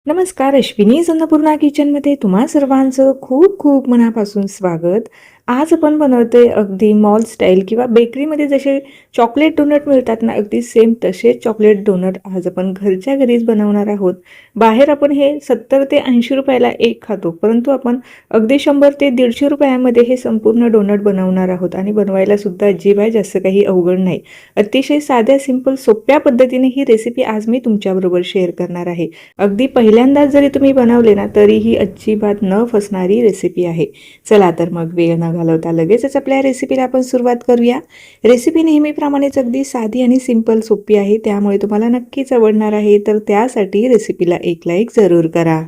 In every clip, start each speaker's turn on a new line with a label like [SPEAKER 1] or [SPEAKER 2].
[SPEAKER 1] नमस्कार, अश्विनी अन्नपूर्णा किचनमध्ये तुम्हा सर्वांचं खूप खूप मनापासून स्वागत. आज आपण बनवतोय अगदी मॉल स्टाईल किंवा बेकरीमध्ये जसे चॉकलेट डोनट मिळतात ना, अगदी सेम तसेच चॉकलेट डोनट आज आपण घरच्या घरीच बनवणार आहोत. बाहेर आपण हे 70 ते 80 रुपयाला एक खातो, परंतु आपण अगदी 100 ते 150 रुपयामध्ये हे संपूर्ण डोनट बनवणार आहोत आणि बनवायला सुद्धा अजिबात जास्त काही अवघड नाही. अतिशय साध्या, सिंपल, सोप्या पद्धतीने ही रेसिपी आज मी तुमच्याबरोबर शेअर करणार आहे. अगदी पहिल्यांदाच जरी तुम्ही बनवले ना, तरीही अजिबात न फसणारी रेसिपी आहे. चला तर मग वेळ न घालवता लगेचच आपल्या रेसिपीला आपण सुरुवात करूया. रेसिपी नेहमीप्रमाणेच अगदी साधी आणि सिंपल सोपी आहे, त्यामुळे तुम्हाला नक्कीच आवडणार आहे. तर त्यासाठी रेसिपीला एक लाईक जरूर करा.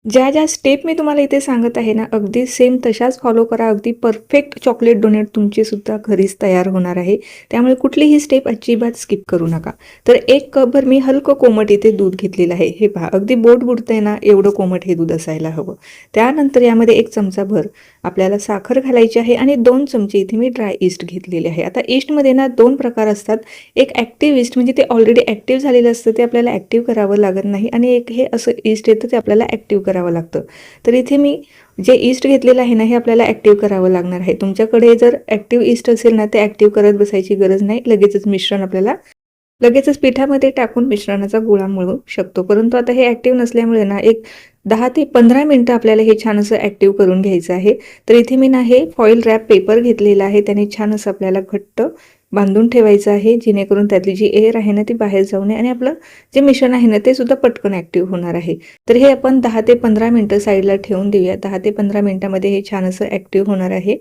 [SPEAKER 1] ज्या ज्या स्टेप मी तुम्हाला इथे सांगत आहे ना, अगदी सेम तशाच फॉलो करा. अगदी परफेक्ट चॉकलेट डोनेट तुमची सुद्धा घरीच तयार होणार आहे. त्यामुळे कुठलीही स्टेप अजिबात स्किप करू नका. तर 1 कपभर मी हलकं कोमट इथे दूध घेतलेलं आहे. हे पहा, अगदी बोट बुडतंय ना, एवढं कोमट हे दूध असायला हवं. त्यानंतर यामध्ये 1 चमचाभर आपल्याला साखर घालायची आहे आणि 2 चमचे इथे मी ड्राय ईस्ट घेतलेले आहे. आता ईस्टमध्ये ना 2 प्रकार असतात. एक ॲक्टिव्ह ईस्ट, म्हणजे ते ऑलरेडी ॲक्टिव्ह झालेलं असतं, ते आपल्याला ॲक्टिव्ह करावं लागत नाही, आणि एक हे असं ईस्ट येतं, ते आपल्याला ॲक्टिव्ह करावं लागतं. तर इथे मी जे ईस्ट घेतलेलं आहे ना, हे आपल्याला ॲक्टिव्ह करावं लागणार आहे. तुमच्याकडे जर ॲक्टिव्ह ईस्ट असेल ना, ते ॲक्टिव्ह करत बसायची गरज नाही. लगेचच पिठामध्ये टाकून मिश्रणाचा गोळा मळू शकतो. परंतु आता हे ॲक्टिव्ह नसल्यामुळे ना, एक 10 ते 15 मिनटं आपल्याला हे छान असं ॲक्टिव्ह करून घ्यायचं आहे. तर इथे मी ना हे फॉईल रॅप पेपर घेतलेला आहे. त्याने छान असं आपल्याला घट्ट बांधून ठेवायचं आहे, जेणेकरून त्यातली जी एअर आहे ना, ती बाहेर जाऊ नये आणि आपलं जे मिश्रण आहे ना, ते सुद्धा पटकन ॲक्टिव्ह होणार आहे. तर हे आपण 10 ते 15 मिनटं साईडला ठेवून देऊया. 10 ते 15 मिनटामध्ये हे छान असं ॲक्टिव्ह होणार आहे.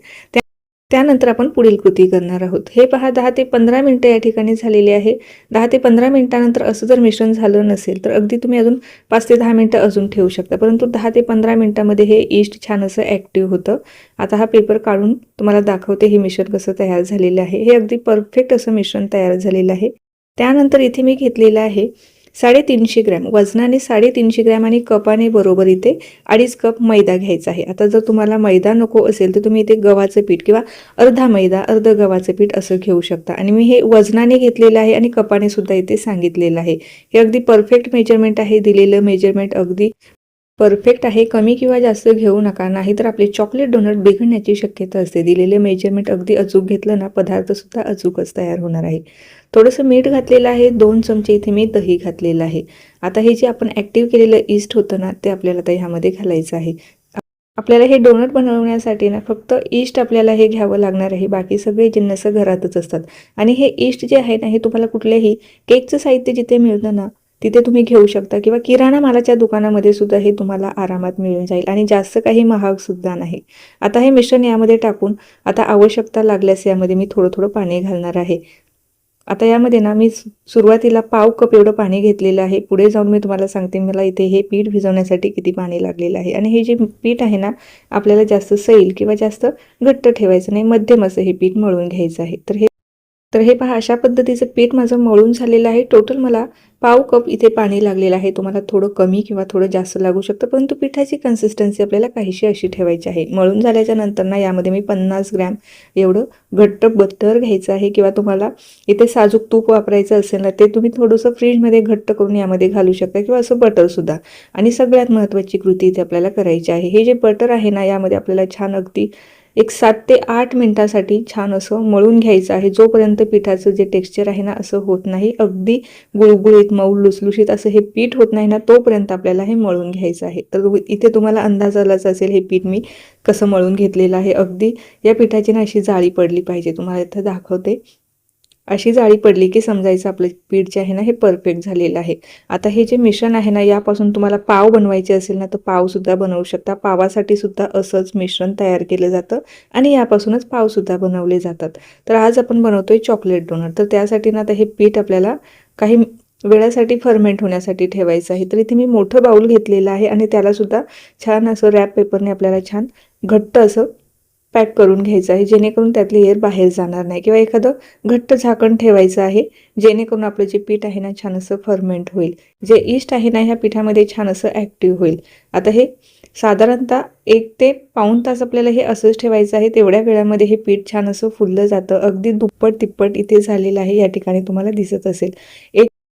[SPEAKER 1] त्यानंतर आपण पुढील कृती करणार आहोत. हे पहा, 10 ते 15 मिनटं या ठिकाणी झालेली आहे. 10 ते 15 मिनिटानंतर असं जर मिश्रण झालं नसेल, तर अगदी तुम्ही अजून 5 ते 10 मिनटं अजून ठेवू शकता. परंतु 10 ते 15 मिनिटामध्ये हे ईस्ट छान असं ॲक्टिव्ह होतं. आता हा पेपर काढून तुम्हाला दाखवते हे मिश्रण कसं तयार झालेलं आहे. हे अगदी परफेक्ट असं मिश्रण तयार झालेलं आहे. त्यानंतर इथे मी घेतलेलं आहे 350 ग्रॅम, वजनाने 350 ग्रॅम आणि कपाने बरोबर इथे 2.5 कप मैदा घ्यायचा आहे. आता जर तुम्हाला मैदा नको असेल, तर तुम्ही इथे गव्हाचं पीठ किंवा अर्धा मैदा अर्ध गव्हाचं पीठ असं घेऊ शकता. आणि मी हे वजनाने घेतलेलं आहे आणि कपाने सुद्धा इथे सांगितलेलं आहे. हे अगदी परफेक्ट मेजरमेंट आहे. दिलेलं मेजरमेंट अगदी परफेक्ट आहे. कमी किंवा जास्त घेऊ नका, नाहीतर आपले चॉकलेट डोनट बिघडण्याची शक्यता असते. दिलेले मेजरमेंट अगदी अचूक घेतलं ना, पदार्थ सुद्धा अचूकच तयार होणार आहे. थोडंसं मीठ घातलेलं आहे. 2 चमचे इथे मी दही घातलेलं आहे. आता हे जे आपण ॲक्टिव्ह केलेलं ईस्ट होतं ना, ते आपल्याला आता ह्यामध्ये घालायचं आहे. आपल्याला हे डोनट बनवण्यासाठी ना, फक्त ईस्ट आपल्याला हे घ्यावं लागणार आहे. बाकी सगळे जिन्नस घरातच असतात. आणि हे ईस्ट जे आहे ना, हे तुम्हाला कुठल्याही केकचं साहित्य जिथे मिळतं ना, तिथे तुम्ही घेऊ शकता, किंवा किराणा मालाच्या दुकानामध्ये सुद्धा हे तुम्हाला आरामात मिळून जाईल आणि जास्त काही महाग सुद्धा नाही. आता हे मिश्रण यामध्ये टाकून आता आवश्यकता लागल्यास यामध्ये मी थोडं थोडं पाणी घालणार आहे. आता यामध्ये ना, मी सुरुवातीला पाव कप एवढं पाणी घेतलेलं आहे. पुढे जाऊन मी तुम्हाला सांगते मला इथे हे पीठ भिजवण्यासाठी किती पाणी लागलेलं आहे. आणि हे जे पीठ आहे ना, आपल्याला जास्त सैल किंवा जास्त घट्ट ठेवायचं नाही, मध्यम असं हे पीठ मळून घ्यायचं आहे. तर हे पहा, अशा पद्धतीचं पीठ माझं मळून झालेलं आहे. टोटल मला पाव कप इथे पाणी लागलेलं आहे. तुम्हाला थोडं कमी किंवा थोडं जास्त लागू शकतं, परंतु पिठाची कन्सिस्टन्सी आपल्याला काहीशी अशी ठेवायची आहे. मळून झाल्याच्या नंतर ना, यामध्ये मी 50 ग्रॅम एवढं घट्ट बटर घ्यायचं आहे, किंवा तुम्हाला इथे साजूक तूप वापरायचं असेल ना, ते तुम्ही थोडंसं फ्रीजमध्ये घट्ट करून यामध्ये घालू शकता, किंवा असं बटरसुद्धा. आणि सगळ्यात महत्त्वाची कृती इथे आपल्याला करायची आहे. हे जे बटर आहे ना, यामध्ये आपल्याला छान अगदी एक 7 ते 8 मिनिटासाठी छान असं मळून घ्यायचं आहे. जोपर्यंत पिठाचं जे टेक्स्चर आहे ना, असं होत नाही, अगदी गुळगुळीत मऊ लुसलुशीत असं हे पीठ होत नाही ना, तोपर्यंत आपल्याला हे मळून घ्यायचं आहे. तर इथे तुम्हाला अंदाज आलाच असेल हे पीठ मी कसं मळून घेतलेलं आहे. अगदी या पिठाची ना अशी जाळी पडली पाहिजे. तुम्हाला इथं दाखवते. अशी जाळी पडली की समजायचं आपलं पीठ जे आहे ना, हे परफेक्ट झालेलं आहे. आता हे जे मिश्रण आहे ना, यापासून तुम्हाला पाव बनवायचे असेल ना, तर पावसुद्धा बनवू शकता. पावासाठी सुद्धा असंच मिश्रण तयार केलं जातं आणि यापासूनच पावसुद्धा बनवले जातात. तर आज आपण बनवतोय चॉकलेट डोनट. तर त्यासाठी ना, आता हे पीठ आपल्याला काही वेळासाठी फर्मेंट होण्यासाठी ठेवायचं आहे. तर इथे मी मोठं बाऊल घेतलेलं आहे आणि त्यालासुद्धा छान असं रॅप पेपरने आपल्याला छान घट्ट असं पॅक करून घ्यायचं आहे, जेणेकरून त्यातली एअर बाहेर जाणार नाही, किंवा एखादं घट्ट झाकण ठेवायचं आहे, जेणेकरून आपलं जे पीठ आहे ना, छान असं फर्मेंट होईल. जे ईस्ट आहे ना, ह्या पिठामध्ये छान असं ॲक्टिव्ह होईल. आता हे साधारणतः 1 ते पाऊण तास आपल्याला हे असंच ठेवायचं आहे. तेवढ्या वेळामध्ये हे पीठ छान असं फुललं जातं. अगदी दुप्पट तिप्पट इथे झालेलं आहे, या ठिकाणी तुम्हाला दिसत असेल.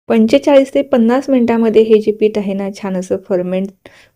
[SPEAKER 1] 45 ते 50 मिनिटामध्ये हे जे पीठ आहे ना छान असं फर्मेंट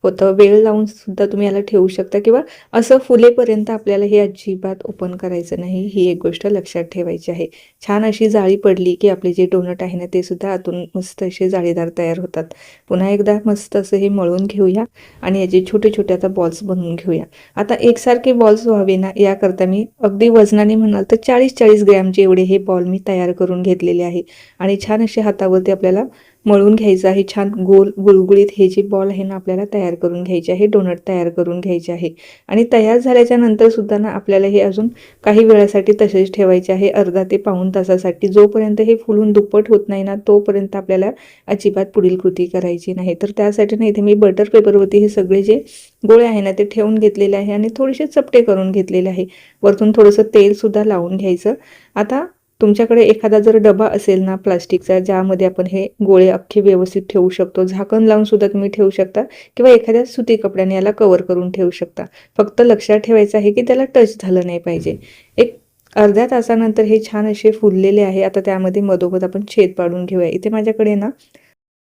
[SPEAKER 1] होतं. वेळ लावून सुद्धा तुम्ही याला ठेवू शकता किंवा असं फुलेपर्यंत आपल्याला हे अजिबात ओपन करायचं नाही. ही एक गोष्ट लक्षात ठेवायची आहे. छान अशी जाळी पडली की आपले जे डोनट आहे ना ते सुद्धा आतून मस्त असे जाळीदार तयार होतात. पुन्हा एकदा मस्त असं हे मळून घेऊया आणि याचे छोटे छोटे आता बॉल्स बनवून घेऊया. आता एकसारखे बॉल्स व्हावे ना याकरता मी अगदी वजनाने म्हणाल तर 40-40 ग्रॅमचे एवढे हे बॉल मी तयार करून घेतलेले आहे आणि छान असे हातावरती आपल्याला मळून घ्यायचं आहे. छान गोल गुळगुळीत हे जे बॉल आहे ना आपल्याला तयार करून घ्यायचे आहे. डोनट तयार करून घ्यायचे आहे आणि तयार झाल्याच्या नंतर सुद्धा ना आपल्याला हे अजून काही वेळासाठी तसेच ठेवायचे आहे. अर्धा ते पाऊण तासासाठी. जोपर्यंत हे फुलून दुप्पट होत नाही ना तोपर्यंत आपल्याला अजिबात पुढील कृती करायची नाही. तर त्यासाठी ना इथे मी बटर पेपरवरती हे सगळे जे गोळे आहे ना ते ठेवून घेतलेले आहे आणि थोडेसे चपटे करून घेतलेले आहे. वरतून थोडंसं तेल सुद्धा लावून घ्यायचं. आता तुमच्याकडे एखादा जर डबा असेल ना प्लास्टिकचा ज्यामध्ये आपण हे गोळे अख्खे व्यवस्थित ठेवू शकतो, झाकण लावून सुद्धा तुम्ही ठेवू शकता किंवा एखाद्या सुती कपड्याने याला कव्हर करून ठेवू शकता. फक्त लक्षात ठेवायचं आहे की त्याला टच झालं नाही पाहिजे. एक अर्ध्या तासानंतर हे छान असे फुललेले आहे. आता त्यामध्ये मधोमध आपण छेद पाडून घेऊया. इथे माझ्याकडे ना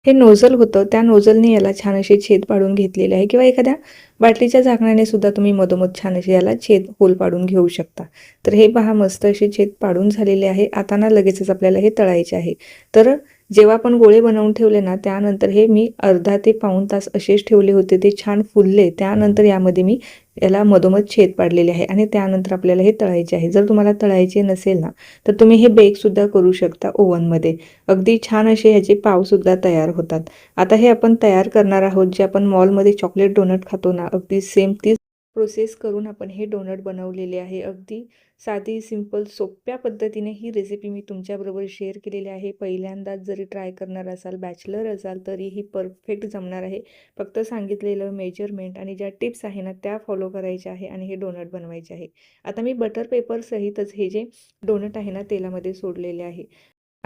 [SPEAKER 1] हे नोझल होतं त्या नोझलने याला छान असे छेद पाडून घेतलेले आहे किंवा एखाद्या बाटलीच्या झाकणाने सुद्धा तुम्ही मधोमध छान असे याला छेद होल पाडून घेऊ शकता. तर हे पहा मस्त असे छेद पाडून झालेले आहे. आता ना लगेचच आपल्याला हे तळायचे आहे. तर जेव्हा आपण गोळे बनवून ठेवले ना त्यानंतर हे मी अर्धा ते पाऊण तास असेच ठेवले होते. ते छान फुलले. त्यानंतर यामध्ये मी याला मधोमध छेद पाडलेले आहे आणि त्यानंतर आपल्याला हे तळायचे आहे. जर तुम्हाला तळायचे नसेल ना तर तुम्ही हे बेकसुद्धा करू शकता ओव्हनमध्ये. अगदी छान असे ह्याचे पावसुद्धा तयार होतात. आता हे आपण तयार करणार आहोत जे आपण मॉलमध्ये चॉकलेट डोनट खातो ना अगदी सेम तीच प्रोसेस करून आपण हे डोनट बनवलेले आहे. अगदी साधी सिंपल सोप्या पद्धतीने ही रेसिपी मी तुमच्याबरोबर शेअर केलेली आहे. पहिल्यांदाच जरी ट्राय करणार असाल, बॅचलर असाल तरीही परफेक्ट जमणार आहे. फक्त सांगितलेलं मेजरमेंट आणि ज्या टिप्स आहे ना त्या फॉलो करायच्या आहे आणि हे डोनट बनवायचे आहे. आता मी बटर पेपर सहितच हे जे डोनट आहे ना तेलामध्ये सोडलेले आहे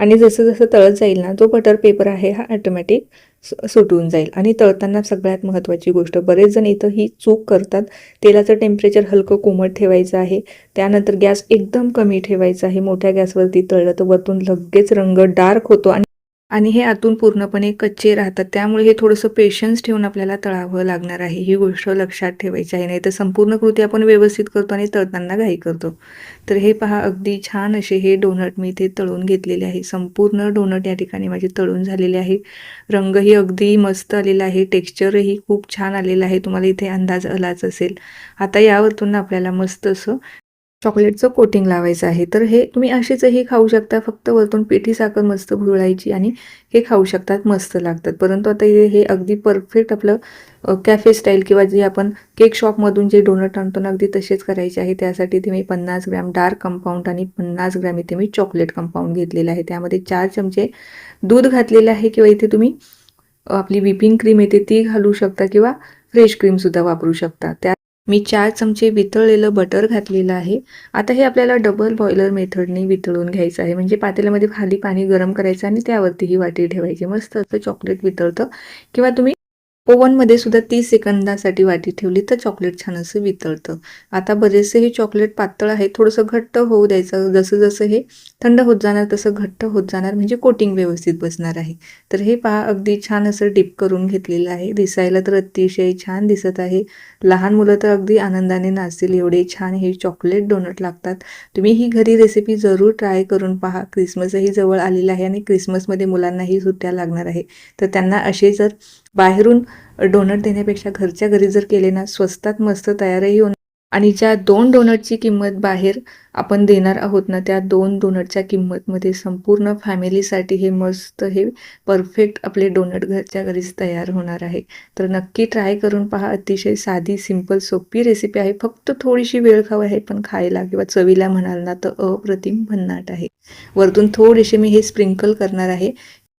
[SPEAKER 1] आणि जसं जसं तळत जाईल ना जो बटर पेपर आहे हा ऑटोमॅटिक सुटून जाईल. आणि तळताना सगळ्यात महत्त्वाची गोष्ट बरेच जण इथं ही चूक करतात. तेलाचं टेम्परेचर हलकं कोमट ठेवायचं आहे. त्यानंतर गॅस एकदम कमी ठेवायचा आहे. मोठ्या गॅसवरती तळलं तर वरतून लगेच रंग डार्क होतो आणि हे आतून पूर्णपणे कच्चे राहतात. त्यामुळे हे थोडंसं पेशन्स ठेवून आपल्याला तळावं लागणार आहे. ही गोष्ट लक्षात ठेवायची आहे. नाही तर संपूर्ण कृती आपण व्यवस्थित करतो आणि तळताना घाई करतो. तर हे पहा अगदी छान असे हे डोनट मी इथे तळून घेतलेले आहे. संपूर्ण डोनट या ठिकाणी माझे तळून झालेले आहे. रंगही अगदी मस्त आलेला आहे. टेक्स्चरही खूप छान आलेलं आहे. तुम्हाला इथे अंदाज आलाच असेल. आता यावरतून आपल्याला मस्त असं चॉकलेटचं कोटिंग लावायचं आहे. तर हे तुम्ही असेचही खाऊ शकता. फक्त वरतून पिठी साखर मस्त भुरळायची आणि हे खाऊ शकतात. मस्त लागतात. परंतु आता हे अगदी परफेक्ट आपलं कॅफे स्टाईल किंवा जे आपण केक शॉपमधून जे डोनट आणतो ना अगदी तसेच करायचे आहे. त्यासाठी इथे मी 50 ग्रॅम डार्क कंपाऊंड आणि 50 ग्रॅम इथे मी चॉकलेट कंपाऊंड घेतलेलं आहे. त्यामध्ये 4 चमचे दूध घातलेलं आहे किंवा इथे तुम्ही आपली व्हिपिंग क्रीम येते ती घालू शकता किंवा फ्रेश क्रीमसुद्धा वापरू शकता. त्या मी 4 चमचे वितळलेलं बटर घातलेलं आहे. आता हे आपल्याला डबल बॉयलर मेथडने वितळून घ्यायचं आहे. म्हणजे पातेल्यामध्ये खाली पाणी गरम करायचं आणि त्यावरती ही वाटी ठेवायची. मस्त असं चॉकलेट वितळतं किंवा तुम्ही ओव्हनमध्ये सुद्धा 30 सेकंदासाठी वाटी ठेवली तर चॉकलेट छान असं वितळतं. आता बरेचसे हे चॉकलेट पातळ आहे. थोडंसं घट्ट होऊ द्यायचं. जसं जसं हे थंड होत जाणार तसं घट्ट होत जाणार म्हणजे कोटिंग व्यवस्थित बसणार आहे. तर हे पहा अगदी छान असं डिप करून घेतलेलं आहे. दिसायला तर अतिशय छान दिसत आहे. लहान मुलं तर अगदी आनंदाने नाचतील एवढे छान हे चॉकलेट डोनट लागतात. तुम्ही ही घरी रेसिपी जरूर ट्राय करून पहा. क्रिसमसही जवळ आलेला आहे आणि क्रिसमसमध्ये मुलांनाही सुट्ट्या लागणार आहे. तर त्यांना असे जर बाहेरून डोनट देण्यापेक्षा घरच्या घरी जर केले ना स्वस्तात मस्त तयारही होणार आणि ज्या 2 डोनटची किंमत बाहेर आपण देणार आहोत ना त्या 2 डोनटच्या किंमतमध्ये संपूर्ण फॅमिलीसाठी हे मस्त हे परफेक्ट आपले डोनट घरच्या घरीच तयार होणार आहे. तर नक्की ट्राय करून पहा. अतिशय साधी सिंपल सोपी रेसिपी आहे. फक्त थोडीशी वेळ खावी आहे पण खायला किंवा चवीला म्हणाल ना तर अप्रतिम भन्नाट आहे. वरतून थोडेसे मी हे स्प्रिंकल करणार आहे.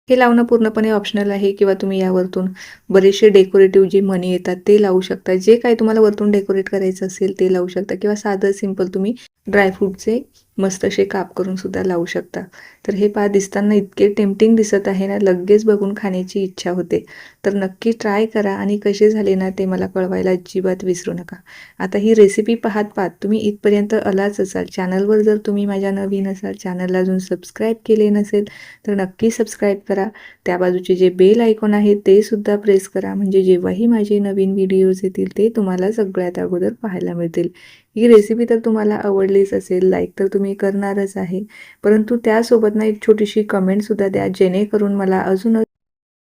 [SPEAKER 1] हे लावणं पूर्णपणे ऑप्शनल आहे किंवा तुम्ही यावरतून बरेचसे डेकोरेटिव्ह जे मणी येतात ते लावू शकता. जे काही तुम्हाला वरतून डेकोरेट करायचं असेल ते लावू शकता किंवा साधं सिंपल तुम्ही ड्रायफ्रूटचे मस्त असे काप करून सुद्धा लावू शकता. तर हे पहा दिसताना इतके टेम्प्टिंग दिसत आहे ना, लगेच बघून खाण्याची इच्छा होते. तर नक्की ट्राय करा आणि कसे झाले ना ते मला कळवायला अजिबात विसरू नका. आता ही रेसिपी पाहत तुम्ही इथपर्यंत आलाच असाल, चॅनलवर जर तुम्ही माझ्या नवीन असाल, चॅनलला अजून सबस्क्राईब केले नसेल तर नक्की सबस्क्राईब करा. त्या बाजूचे जे बेल आयकॉन आहे ते सुद्धा प्रेस करा, म्हणजे जेव्हाही माझे नवीन व्हिडिओज येतील ते तुम्हाला सगळ्यात अगोदर पाहायला मिळतील. ही रेसिपी तर तुम्हाला आवडलीच असेल, लाईक तर तुम्ही करणारच आहे, परंतु त्यासोबत ना एक छोटीशी कमेंटसुद्धा द्या, जेणेकरून मला अजून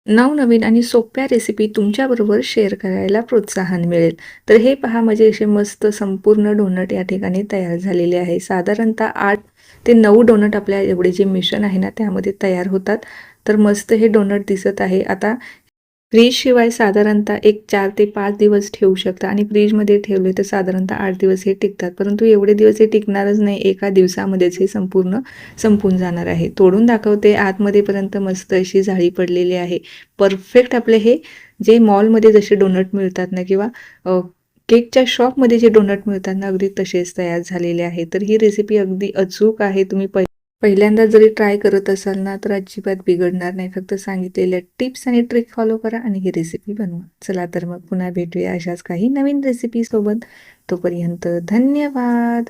[SPEAKER 1] नवनवीन आणि सोप्या रेसिपी तुमच्याबरोबर शेअर करायला प्रोत्साहन मिळेल. तर हे पहा म्हणजे असे मस्त संपूर्ण डोनट या ठिकाणी तयार झालेले आहे. साधारणतः 8 ते 9 डोनट आपल्या एवढे जे मिश्रण आहे ना त्यामध्ये तयार होतात. तर मस्त हे डोनट दिसत आहे. आता फ्रीजशिवाय साधारणतः एक 4 ते 5 दिवस ठेवू शकता आणि फ्रीजमध्ये ठेवले तर साधारणतः 8 दिवस हे टिकतात. परंतु एवढे दिवस हे टिकणारच नाही. एका दिवसामध्येच हे संपूर्ण संपून जाणार आहे. तोडून दाखवते, आतमध्येपर्यंत मस्त अशी जाळी पडलेली आहे. परफेक्ट आपले हे जे मॉलमध्ये जसे डोनट मिळतात ना किंवा केकच्या शॉपमध्ये जे डोनट मिळतात ना अगदी तसेच तयार झालेले आहे. तर ही रेसिपी अगदी अचूक आहे. तुम्ही पहिल्यांदा जरी ट्राय करत असाल ना तर अजिबात बिघडणार नाही. फक्त सांगितलेल्या टिप्स आणि ट्रिक फॉलो करा आणि ही रेसिपी बनवा. चला तर मग पुन्हा भेटूया अशाच काही नवीन रेसिपीसोबत. तोपर्यंत धन्यवाद.